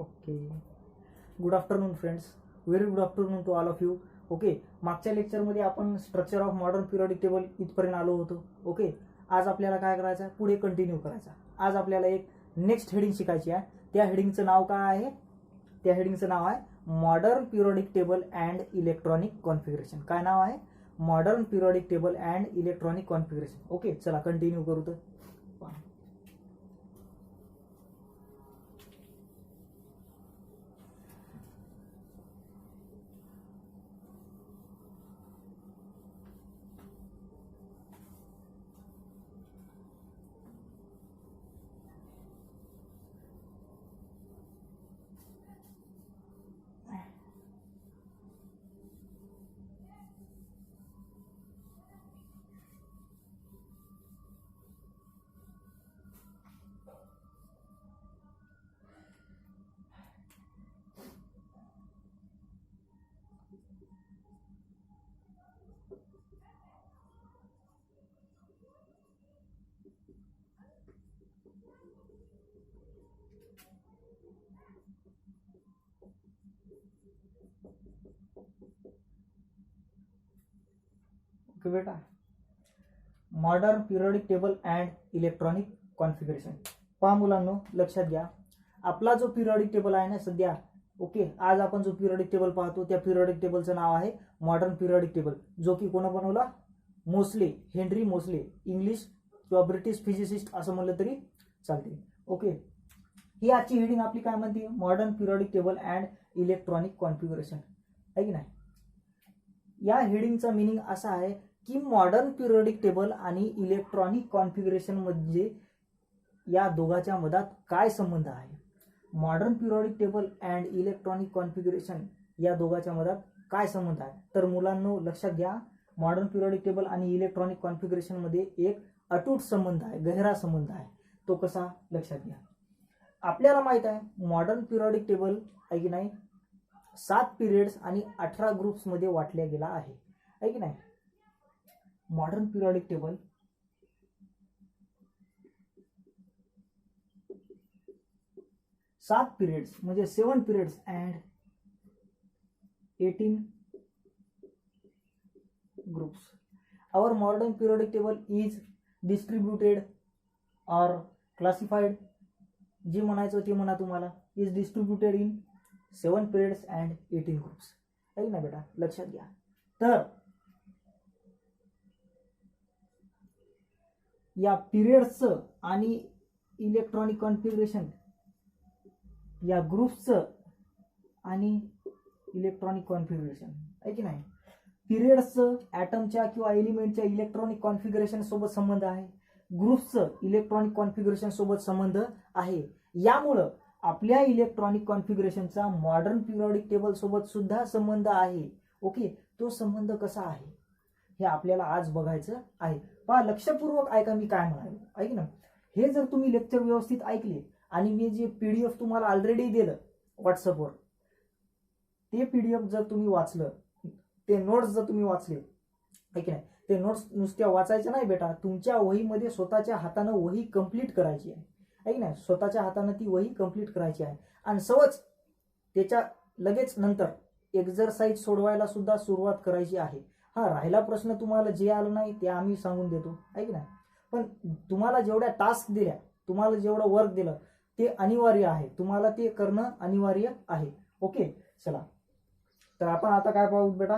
Okay, good afternoon friends, very good afternoon to all of you. Okay, मागच्या लेक्चरमध्ये आपण structure of modern periodic table इथपर्यंत आलो होतो. ओके, आज आपल्याला काय करायचं आहे, पुढे कंटिन्यू करायचं. आज आपल्याला एक नेक्स्ट हेडिंग शिकायची आहे. त्या हेडिंगचं नाव काय आहे? त्या हेडिंगचं नाव आहे modern periodic table and electronic configuration. काय नाव आहे? Modern periodic table and electronic configuration. Okay, चला कंटिन्यू करू. तर ओके बेटा, modern periodic table and electronic configuration. पहा मुलांनो, लक्षात घ्या, आपला जो पिरियडिक टेबल आहे ना सध्या, ओके, आज आपण जो पिरियडिक टेबल पाहतो त्या पिरियडिक टेबलचं नाव आहे मॉडर्न पिरियडिक टेबल, जो की कोण बनवला? मोस्ले, हेनरी मोस्ले, इंग्लिश किंवा ब्रिटिश फिजिसिस्ट असं म्हणलं तरी चालते. ओके, ही आजची हेडिंग आपली काय म्हणते? Modern periodic table and electronic configuration, आहे की नाही? या हेडिंगचा मिनिंग असा आहे की मॉडर्न पिरियडिक टेबल आणि इलेक्ट्रॉनिक कॉन्फिगरेशन म्हणजे या दोघांच्या मधात काय संबंध आहे? Modern periodic table and electronic configuration या दोघांच्या मधात काय संबंध आहे? तर मुलांनो लक्षात घ्या, मॉडर्न पिरियडिक टेबल आणि इलेक्ट्रॉनिक कॉन्फिगरेशन मध्ये एक अटूट संबंध आहे, गहरा संबंध आहे. तो कसा? लक्षात घ्या. आपल्याला माहित आहे मॉडर्न पिरियडिक टेबल आहे की नाही 7 पिरियड्स आणि 18 ग्रुप्स मध्ये वाटल्या गेला आहे की नाही? मॉडर्न पिरियडिक टेबल 7 पिरियड्स म्हणजे 7 periods and 18 groups. Our modern periodic table is distributed or classified, जे म्हणायचं ते म्हणा तुम्हाला, is distributed in 7 periods and 18 groups, आहे ना बेटा? लक्षात घ्या. तर या पिरियड्सचं आणि इलेक्ट्रॉनिक कॉन्फिगरेशन, या ग्रुप्सचं आणि इलेक्ट्रॉनिक कॉन्फिगरेशन, आहे की नाही? पिरियड्सचं ॲटमच्या किंवा एलिमेंटच्या इलेक्ट्रॉनिक कॉन्फिगरेशन सोबत संबंध आहे, ग्रुप्सचं इलेक्ट्रॉनिक कॉन्फिगरेशन सोबत संबंध आहे. यामुळं आपल्या इलेक्ट्रॉनिक कॉन्फिगरेशनचा मॉडर्न पिरियडिक टेबल सोबत सुद्धा संबंध आहे. ओके, तो संबंध कसा आहे हे आपल्याला आज बघायचं आहे. पहा, लक्षपूर्वक ऐका मी काय म्हणालो, ऐक ना. हे जर तुम्ही लेक्चर व्यवस्थित ऐकले आणि मी जे पीडीएफ तुम्हाला ऑलरेडी दिलं व्हॉट्सअपवर, ते पीडीएफ जर तुम्ही वाचलं, ते नोट्स जर तुम्ही वाचले, आहे की नाही, ते नोट्स नुसत्या वाचायच्या नाही बेटा, तुमच्या वहीमध्ये स्वतःच्या हातानं वही कंप्लीट करायची आहे की नाही? स्वतःच्या हातानं ती वही कंप्लीट करायची आहे आणि सहज त्याच्या लगेच नंतर एक्झरसाइज सोडवायला सुद्धा सुरुवात करायची आहे. हा, राहिला प्रश्न तुम्हाला जे आलं नाही ते आम्ही सांगून देतो, आहे की नाही? पण तुम्हाला जेवढ्या टास्क दिल्या, तुम्हाला जेवढं वर्क दिलं ते अनिवार्य आहे, तुम्हाला ते करणं अनिवार्य आहे. ओके, चला तर आपण आता काय पाहू बेटा?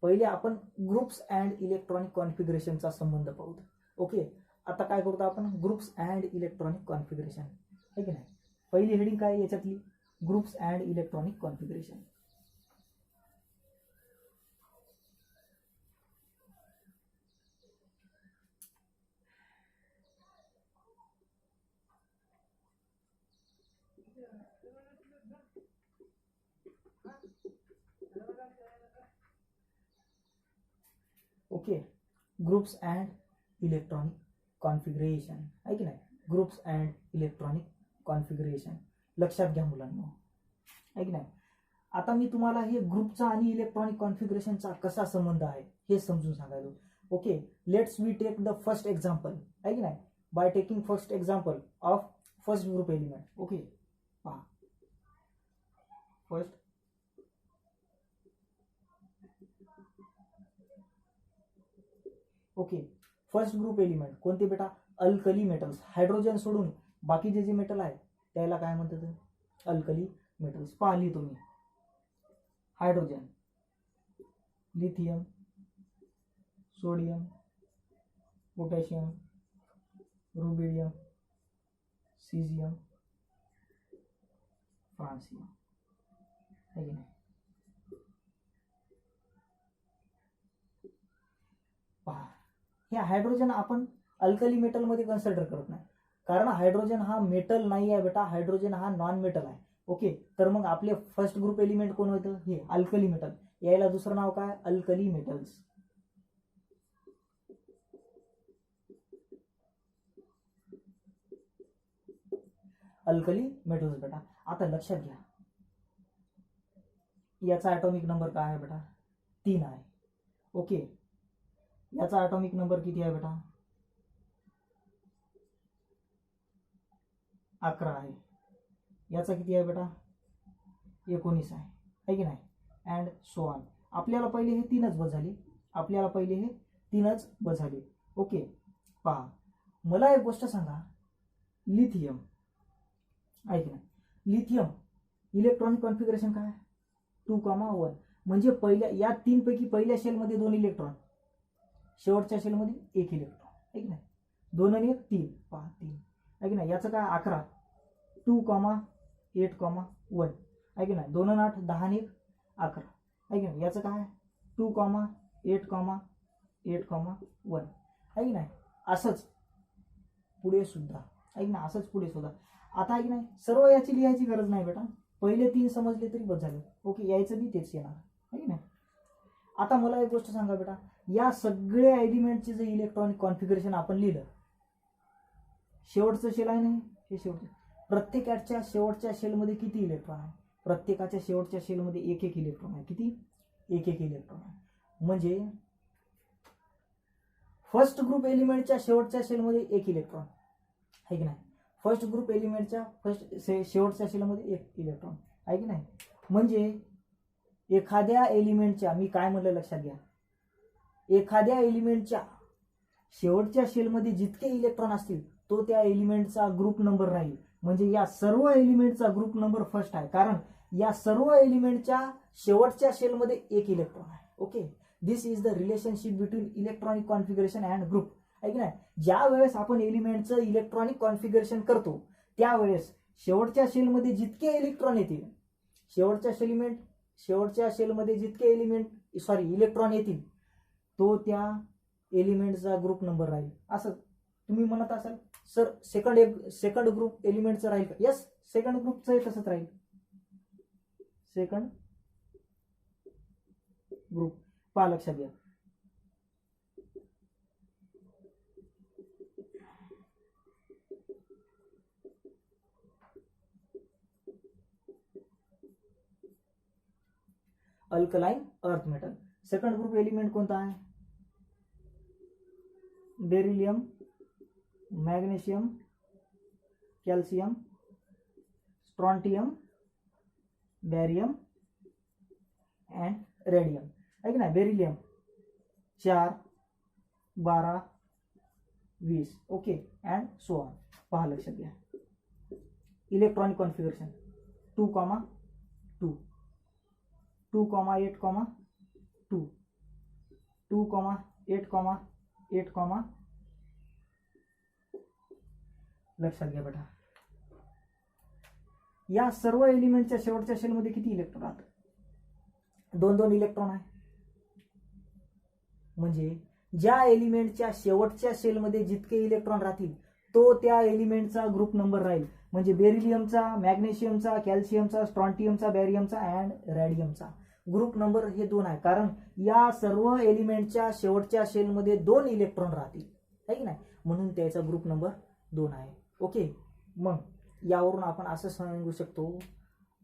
पहिले आपण ग्रुप्स अँड इलेक्ट्रॉनिक कॉन्फिगरेशनचा संबंध पाहू. ओके, आता काय करतो आपण? ग्रुप्स अँड इलेक्ट्रॉनिक कॉन्फिगरेशन, आहे की नाही? पहिली हेडिंग काय याच्यातली? Groups and electronic configuration. Okay, groups and electronic configuration, आहे की नाही? Groups and electronic configuration. लक्षात घ्या मुलांना, आहे की नाही? आता मी तुम्हाला हे ग्रुपचा आणि इलेक्ट्रॉनिक कॉन्फिगरेशनचा कसा संबंध आहे हे समजून सांगायलो. Okay, let's we take the first example, आहे की नाही? By taking first example of first group element. Okay, पहा first okay first group element कोणते बेटा अल्कली मेटल्स हायड्रोजन सोडून बाकीचे जे मेटल आहे त्याला काय म्हणतात अल्कली मेटल्स पाहिली तुम्ही hydrogen lithium sodium potassium rubidium caesium francium है की नाही पहा हे हायड्रोजन आपण अल्कली मेटल मध्ये कन्सिडर करत नाही कारण हायड्रोजन हा मेटल नाही आहे बेटा हायड्रोजन हा नॉन मेटल आहे ओके तर मग आपले फर्स्ट ग्रुप एलिमेंट कोण होतं हे अल्कली मेटल यायला दुसरं नाव काय अल्कली मेटल्स अल्कली मेटल्स बेटा आता लक्षात घ्या याचा ॲटॉमिक नंबर काय आहे बेटा 3 आहे ओके याचा ॲटॉमिक नंबर किती आहे बेटा 11 आहे याचा किती आहे बेटा 19 आहे की नाही अँड सो ऑन आपल्याला पहिले हे 3च बस झाले आपल्याला पहिले हे 3च बस झाले ओके पहा मला एक गोष्ट सांगा लिथियम आहे की नाही लिथियम इलेक्ट्रॉनिक कॉन्फिगरेशन काय 2,1 म्हणजे पहिल्या या 3 पैकी पहिल्या शेलमध्ये 2 इलेक्ट्रॉन शेवटच्या शेलमध्ये 1 इलेक्ट्रॉन आहे की नाही 2 आणि 1 3 पहा 3 आहे की नाही याचं काय 11 2,8,1 आहे की नाही 2 आणि 8 10 आणि 1 11 आहे की नाही याचं काय 2,8,1 आहे की नाही असंच पुढे सुद्धा आहे की नाही असंच पुढे सुद्धा आता आहे की नाही सर्व याची लिहायची गरज नाही बेटा पहिले 3 समजले तरी बस झाले ओके यायचं बी तेच येणार आहे की नाही आता मला एक गोष्ट सांगा बेटा या सगळ्या एलिमेंटचे जे इलेक्ट्रॉनिक कॉन्फिगरेशन आपण लिहिलं शेवटचं शेल आहे नाही हे शेवटचं प्रत्येकाच्या शेवटच्या शेलमध्ये किती इलेक्ट्रॉन आहे प्रत्येकाच्या शेवटच्या शेलमध्ये 1 इलेक्ट्रॉन आहे किती 1 इलेक्ट्रॉन आहे म्हणजे फर्स्ट ग्रुप एलिमेंटच्या शेवटच्या शेलमध्ये 1 इलेक्ट्रॉन आहे की नाही फर्स्ट ग्रुप एलिमेंटच्या शेवटच्या शेलमध्ये 1 इलेक्ट्रॉन आहे की नाही म्हणजे एखाद्या एलिमेंटच्या मी काय म्हटलं लक्षात घ्या एखाद्या एलिमेंटच्या शेवटच्या शेलमध्ये जितके इलेक्ट्रॉन असतील तो त्या एलिमेंटचा ग्रुप नंबर राहील म्हणजे या सर्व एलिमेंटचा ग्रुप नंबर फर्स्ट आहे कारण या सर्व एलिमेंटच्या शेवटच्या शेलमध्ये 1 इलेक्ट्रॉन आहे okay this is the relationship between electronic configuration and group आहे की नाही ज्या वेळेस आपण एलिमेंटचं इलेक्ट्रॉनिक कॉन्फिगरेशन करतो त्यावेळेस शेवटच्या शेलमध्ये जितके इलेक्ट्रॉन येतील शेवटच्या शेलमध्ये जितके इलेक्ट्रॉन येतील तो त्या एलिमेंटचा ग्रुप नंबर राहील असं तुम्ही म्हणत असाल सर सेकंड ग्रुप एलिमेंटचं राहील का यस सेकंड ग्रुपचं तसंच राहील सेकंड ग्रुप पहा लक्षात घ्या alkaline earth metal second group element कोणता आहे beryllium magnesium calcium strontium barium and radium आहे की नाही beryllium 4 12 20 okay and so on पहा लक्षात घ्या इलेक्ट्रॉनिक कॉन्फिगरेशन 2,2 2,8,2 2,8,8 लक्षात घ्या बेटा या सर्व एलिमेंटच्या शेवटच्या शेलमध्ये किती इलेक्ट्रॉन राहतात 2 इलेक्ट्रॉन आहे म्हणजे ज्या एलिमेंटच्या शेवटच्या शेलमध्ये जितके इलेक्ट्रॉन राहतील तो त्या एलिमेंटचा ग्रुप नंबर राहील म्हणजे बेरिलियमचा मॅग्नेशियमचा कॅल्शियमचा स्ट्रॉन्टियमचा बॅरियमचा अँड रॅडियमचा ग्रुप नंबर हे 2 आहे कारण या सर्व एलिमेंटच्या शेवटच्या शेलमध्ये 2 इलेक्ट्रॉन राहतील आहे की नाही म्हणून त्याचा ग्रुप नंबर 2 आहे ओके मग यावरून आपण असं सांगू शकतो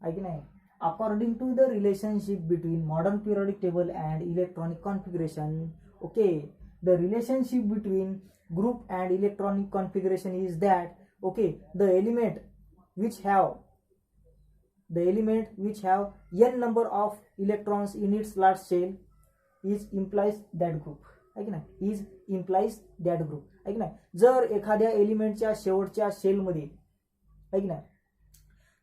आहे की नाही according to the relationship between modern periodic table and electronic configuration okay the relationship between group and electronic configuration is that okay the element which have the element which have n number of electrons in its large shell is implies that group, आहे की नाही, is implies that group, आहे की नाही. जर एखाद्या एलिमेंटच्या शेवटच्या शेलमध्ये, आहे की नाही,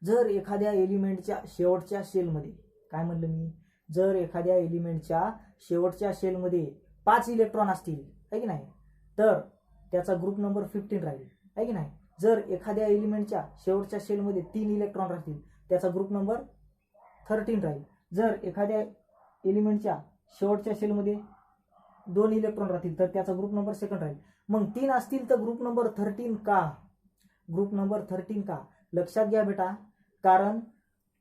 जर एखाद्या एलिमेंटच्या शेवटच्या शेलमध्ये, काय म्हणलं मी, जर एखाद्या एलिमेंटच्या शेवटच्या शेलमध्ये 5 इलेक्ट्रॉन असतील, आहे की नाही, तर त्याचा ग्रुप नंबर 15 राहील, आहे की नाही. जर एखाद्या एलिमेंटच्या शेवटच्या शेलमध्ये 3 इलेक्ट्रॉन राहतील, त्याचा ग्रुप नंबर 13 राहील. जर एखाद्या एलिमेंटच्या शेवटच्या शेलमध्ये 2 इलेक्ट्रॉन राहतील तर त्याचा ग्रुप नंबर 2 राहील. मग 3 असतील तर ग्रुप नंबर 13 का, ग्रुप नंबर 13 का, लक्षात घ्या बेटा, कारण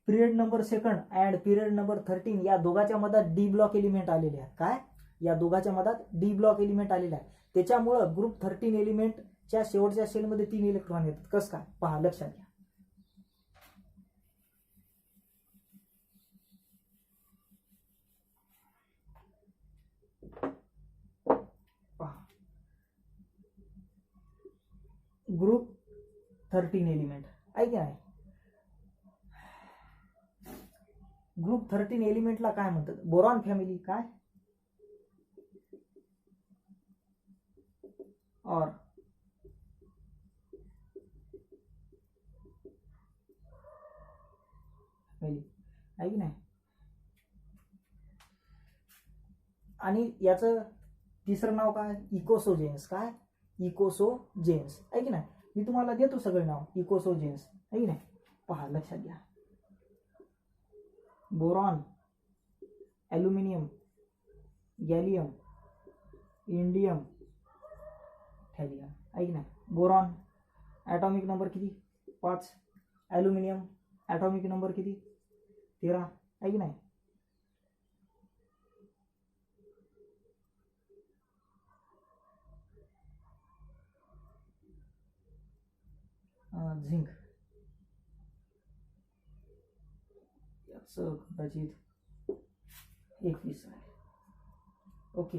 period number 2 and period number 13 या दोघांच्या मधात डी ब्लॉक एलिमेंट आलेले आहेत. काय, या दोघांच्या मधात डी ब्लॉक एलिमेंट आलेले आहे. त्याच्यामुळं ग्रुप 13 एलिमेंटच्या शेवटच्या शेलमध्ये 3 इलेक्ट्रॉन येतात. कसं काय, पहा, लक्षात घ्या. ग्रुप 13 एलिमेंट, आहे की नाही, ग्रुप 13 एलिमेंटला काय म्हणतात, बोरॉन फॅमिली, काय, और फॅमिली, आहे की नाही. आणि याचं तिसरं नाव काय, इकोसोजेन्स, काय, इकोसोजेन्स, आहे की नाही. मी तुम्हाला देतो सगळे नाव, इकोसोजेन्स, आहे की नाही. पहा, लक्षात घ्या, बोरॉन, ॲल्युमिनियम, गॅलियम, इंडियम, थॅलियम, आहे की नाही. बोरॉन ॲटॉमिक नंबर किती, 5. ॲल्युमिनियम ॲटॉमिक नंबर किती, 13, आहे की नाही. झिंक याचं कदाचित 21 आहे. ओके,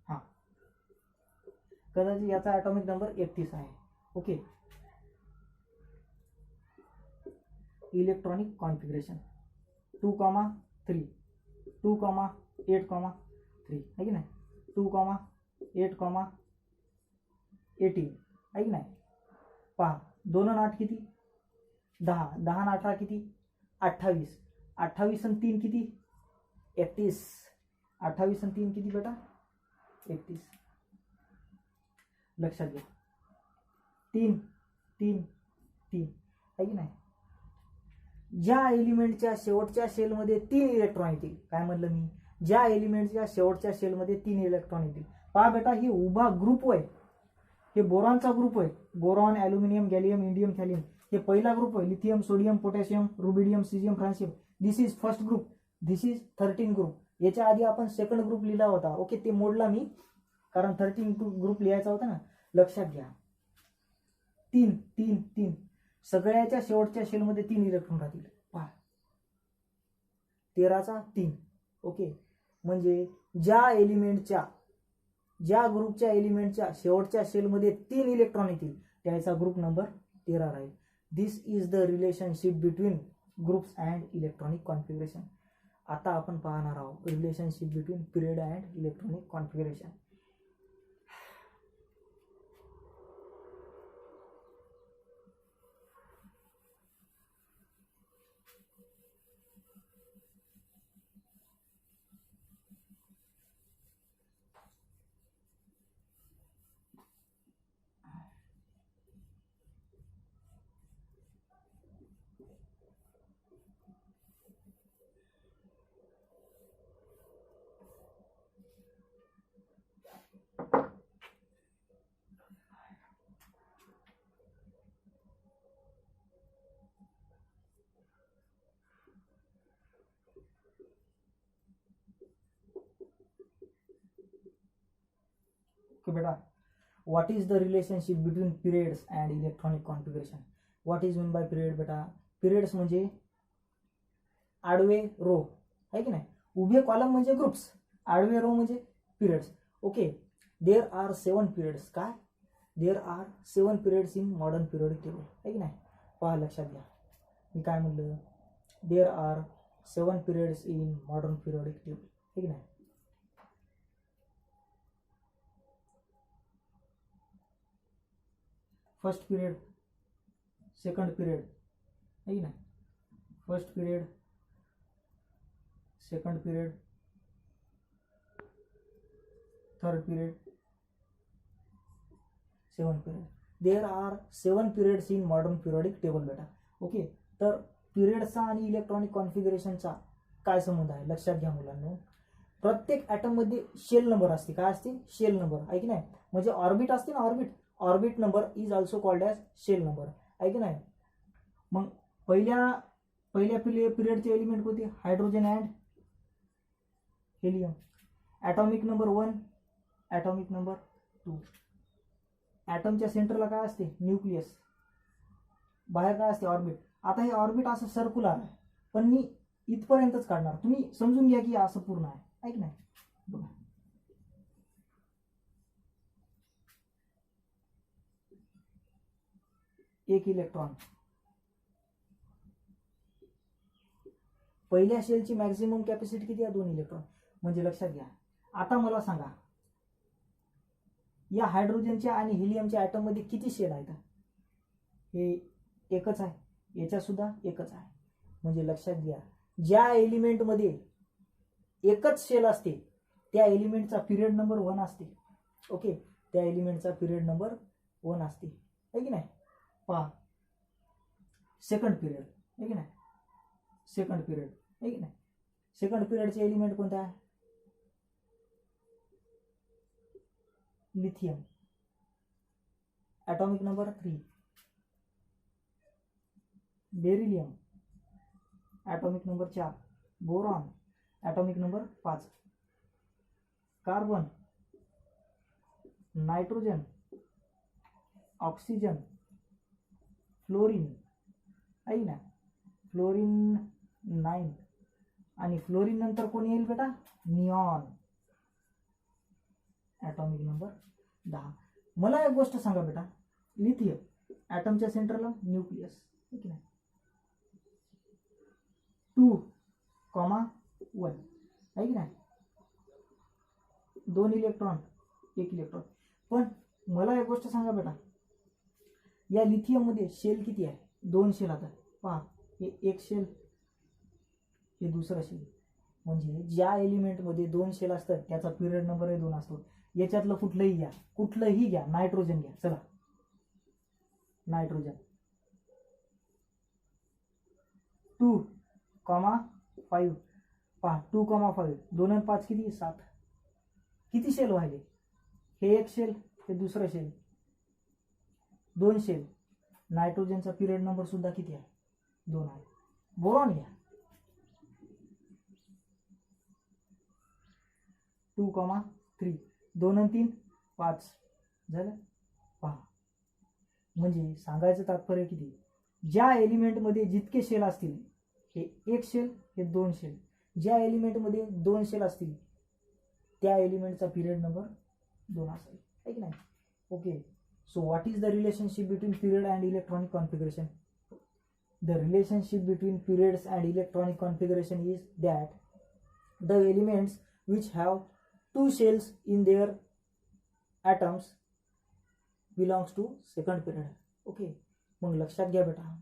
हां, कदाचित याचा ॲटॉमिक नंबर 31 आहे. ओके, इलेक्ट्रॉनिक कॉन्फिगरेशन 2,3, 2,8,3, आहे की नाही, 2,8,18, आहे की नाही. पहा, 2 आणि 8 किती, 10, 10 आणि 18 किती, 28, 28 आणि 3 किती, 31, 28 आणि 3 किती बेटा, 31. लक्षात घ्या, 3, 3, 3, आहे की नाही. ज्या एलिमेंटच्या शेवटच्या शेलमध्ये 3 इलेक्ट्रॉन येतील, काय म्हणलं मी, ज्या एलिमेंटच्या शेवटच्या शेलमध्ये 3 इलेक्ट्रॉन येतील. पहा बेटा, ही उभा ग्रुप आहे, हे बोरॉनचा ग्रुप आहे, boron, aluminium, gallium, indium, thallium, हे पहिला ग्रुप आहे. Lithium, sodium, potassium, rubidium, caesium, francium, this is first group, this is 13 group. याच्या आधी आपण सेकंड ग्रुप लिहिला होता. ओके, ते मोडला मी, कारण 13 ग्रुप लिहायचा होता ना. लक्षात घ्या, 3, 3, 3, सगळ्याच्या शेवटच्या शेलमध्ये 3 इलेक्ट्रॉन राहतील. पहा, 13चा 3. ओके, म्हणजे ज्या ग्रुपच्या एलिमेंटच्या शेवटच्या शेलमध्ये 3 इलेक्ट्रॉन येतील त्याचा ग्रुप नंबर 13 राहील. This is the relationship between groups and electronic configuration. आता आपण पाहणार आहोत relationship between period and electronic configuration. Okay बेटा, what is the relationship between periods and electronic configuration. What is mean by period बेटा. Periods म्हणजे आडवे row आहे की नाही, उभे कॉलम म्हणजे ग्रुप्स, आडवे रो म्हणजे periods. Okay, there are 7 periods. काय, there are 7 periods in modern periodic table आहे की नाही. पहा लक्षात घ्या, मी काय म्हणलं, there are 7 periods in modern periodic table आहे की नाही. फर्स्ट पीरियड, सेकंड पीरियड है ना, first period, second period, third period, 7 period. There are 7 periods in modern periodic table बेटा. ओके, तर पिरियडचा आणि इलेक्ट्रॉनिक कॉन्फिगरेशनचा काय संबंध आहे लक्षात घ्या मुलांनो. प्रत्येक ॲटम मध्ये शेल नंबर असते. काय असते, शेल नंबर आहे की नाही. म्हणजे ऑर्बिट असते ना, orbit number is also called as shell number आहे की नाही. मग पहिल्या पिरियडचे एलिमेंट कोणते, hydrogen and helium. Atomic number 1, atomic number 2. ॲटमच्या सेंटरला काय असते, न्यूक्लियस. बाहेर काय असते, ऑर्बिट. आता हे ऑर्बिट असं सर्क्युलर आहे, पण मी इथपर्यंतच काढणार, तुम्ही समजून घ्या की असं पूर्ण आहे की नाही. बघा, एक इलेक्ट्रॉन, पहिल्या शेलची मॅक्झिमम कॅपॅसिटी किती आहे, 2 इलेक्ट्रॉन. म्हणजे लक्षात घ्या, आता मला सांगा या हायड्रोजनच्या आणि हिलियमच्या ॲटम मध्ये किती शेल आहेत. हे एकच आहे, याच्या सुद्धा एकच आहे. म्हणजे लक्षात घ्या, ज्या एलिमेंट मध्ये एकच शेल असते त्या एलिमेंटचा पिरियड नंबर 1 असते. ओके, त्या एलिमेंटचा पिरियड नंबर 1 असते आहे की नाही. पहा, सेकंड पिरियड आहे की नाही, सेकंड पिरियड आहे की नाही. सेकंड पिरियडचे एलिमेंट कोणते आहे, lithium. Atomic number 3. Beryllium. Atomic number 4. Boron. Atomic number 5. Carbon, nitrogen, oxygen, fluorine आहे ना, फ्लोरीन 9. आणि फ्लोरीन नंतर कोण येईल बेटा, निऑन. Atomic number 10. मला एक गोष्ट सांगा बेटा, लिथियम ॲटमच्या सेंटरला न्यूक्लियस आहे की नाही, 2,1 आहे की नाही, 2 इलेक्ट्रॉन, 1 इलेक्ट्रॉन. पण मला एक गोष्ट सांगा बेटा, या लिथियम मध्ये शेल किती आहे, 2 शेल. आता पहा, हे एक शेल, हे दुसरा शेल. म्हणजे ज्या एलिमेंट मध्ये 2 शेल असतात त्याचा पिरियड नंबर 2 असतो. याच्यातलं कुठलंही घ्या, नायट्रोजन घ्या. चला, नायट्रोजन 2,5. पहा, 2,5, 2 आणि 5 किती, 7. किती शेल व्हायले, हे एक शेल, हे दुसरं शेल, 2 शेल. नायट्रोजनचा पिरियड नंबर सुद्धा किती आहे, 2 आहे. बोरॉन घ्या, 2,3, 2 आणि 3, 5 झालं. पहा, म्हणजे सांगायचं तात्पर्य किती, ज्या एलिमेंटमध्ये जितके शेल असतील, हे एक शेल, हे 2 शेल. ज्या एलिमेंटमध्ये 2 शेल असतील त्या एलिमेंटचा पिरियड नंबर 2 असेल आहे की नाही. Okay, so what is the relationship between period and electronic configuration. The relationship between periods and electronic configuration is that the elements which have 2 shells in their atoms belongs to second period. Okay, मग लक्षात घ्या बेटा,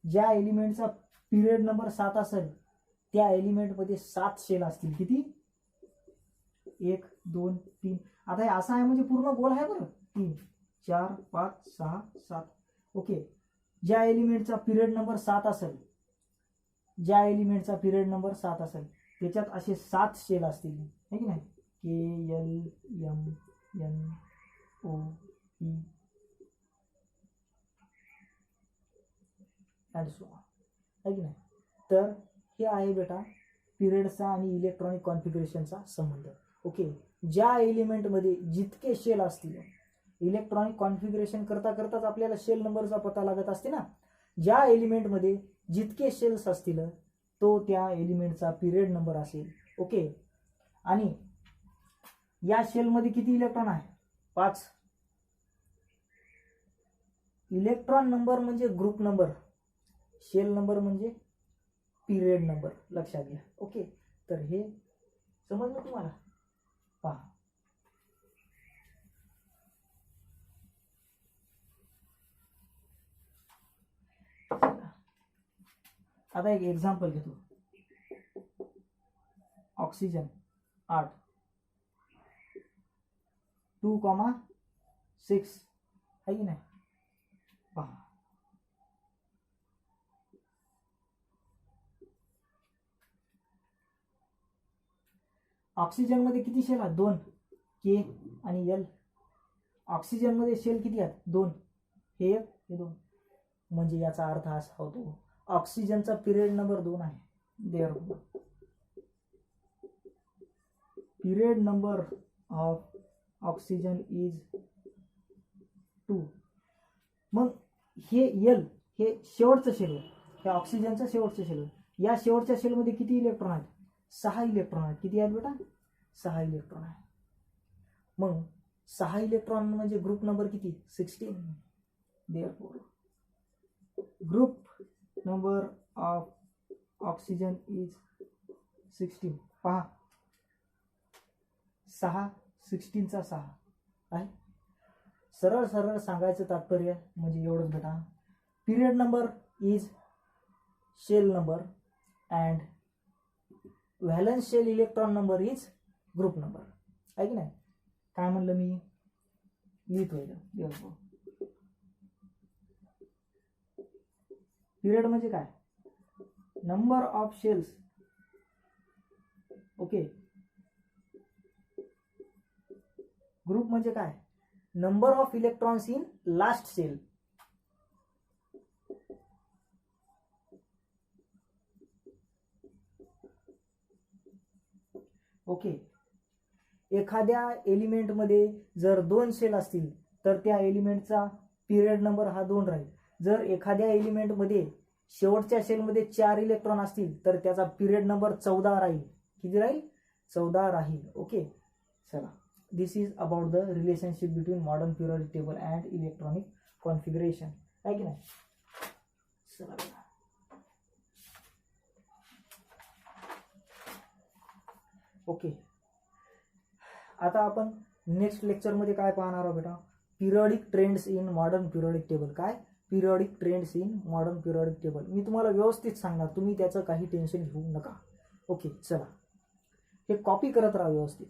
ज्या एलिमेंटचा period number 7 असेल त्या एलिमेंटमध्ये 7 shell असतील. किती, 1, 2, 3. आता हे असं आहे म्हणजे पूर्ण गोल आहे बरं, 3, 4, 5, 6, 7. ओके, ज्या एलिमेंटचा पिरियड नंबर 7 असेल, ज्या एलिमेंटचा पिरियड नंबर 7 असेल त्याच्यात असे 7 शेल असतील है की नाही. KLMNO अँड सो है की नाही. तर हे आहे बेटा पिरियडचा आणि इलेक्ट्रॉनिक कॉन्फिगरेशनचा संबंध. ओके, ज्या एलिमेंटमध्ये जितके शेल असतील, इलेक्ट्रॉनिक कॉन्फिगरेशन करता करताच आपल्याला शेल नंबरचा पता लागत असते ना, ज्या एलिमेंटमध्ये जितके शेल्स असतील तो त्या एलिमेंटचा पिरियड नंबर असेल. ओके. आणि या शेलमध्ये किती इलेक्ट्रॉन आहे? 5. इलेक्ट्रॉन नंबर म्हणजे ग्रुप नंबर, शेल नंबर म्हणजे पिरियड नंबर, लक्षात घ्या. ओके. तर हे समजलं तुम्हाला? पहा, आता एक एक्झाम्पल घेतो. ऑक्सिजन 8 2,6 आहे की नाही? पहा, ऑक्सिजन मध्ये किती शेल आहेत? 2, के आणि एल. ऑक्सिजन मध्ये शेल किती आहेत? 2, हे 1 हे 2. म्हणजे याचा अर्थ असा होतो ऑक्सिजनचा पिरियड नंबर 2 आहे. Therefore period number of oxygen is 2. मग हे एल हे शेवटचं शेल आहे, हे ऑक्सिजनचं शेवटचं शेल आहे. या शेवटच्या शेलमध्ये किती इलेक्ट्रॉन आहेत? 6 इलेक्ट्रॉन आहेत. किती आहेत बेटा? 6 इलेक्ट्रॉन आहे. मग 6 इलेक्ट्रॉन म्हणजे ग्रुप नंबर किती? 16. Therefore group number of oxygen is 16. पहा, 6 16चा 6 आहे. सरळ सरळ सांगायचं तात्पर्य म्हणजे एवढंच बेटा, period number is shell number and valence shell electron number is group number. आहे की नाही? काय म्हणलं मी? लिहितोय. पिरियड म्हणजे काय? Number of shells. Okay. Group म्हणजे काय? Number of electrons in last shell. Okay. एखाद्या एलिमेंटमध्ये जर 2 शेल असतील तर त्या एलिमेंटचा पिरियड नंबर हा 2 राहील. जर एखाद्या एलिमेंटमध्ये शेवटच्या शेलमध्ये 4 इलेक्ट्रॉन असतील तर त्याचा पिरियड नंबर 14 राहील. किती राहील? 14 राहील. ओके. चला, this is about the relationship between modern periodic table and electronic configuration. आहे की नाही? चला, ओके. आता आपण नेक्स्ट लेक्चरमध्ये काय पाहणार आहोत बेटा? Periodic trends in modern periodic table. काय? Periodic trends in modern periodic table. मी तुम्हाला व्यवस्थित सांगणार, तुम्ही त्याचं काही टेन्शन घेऊ नका. ओके. चला, हे कॉपी करत राहा व्यवस्थित.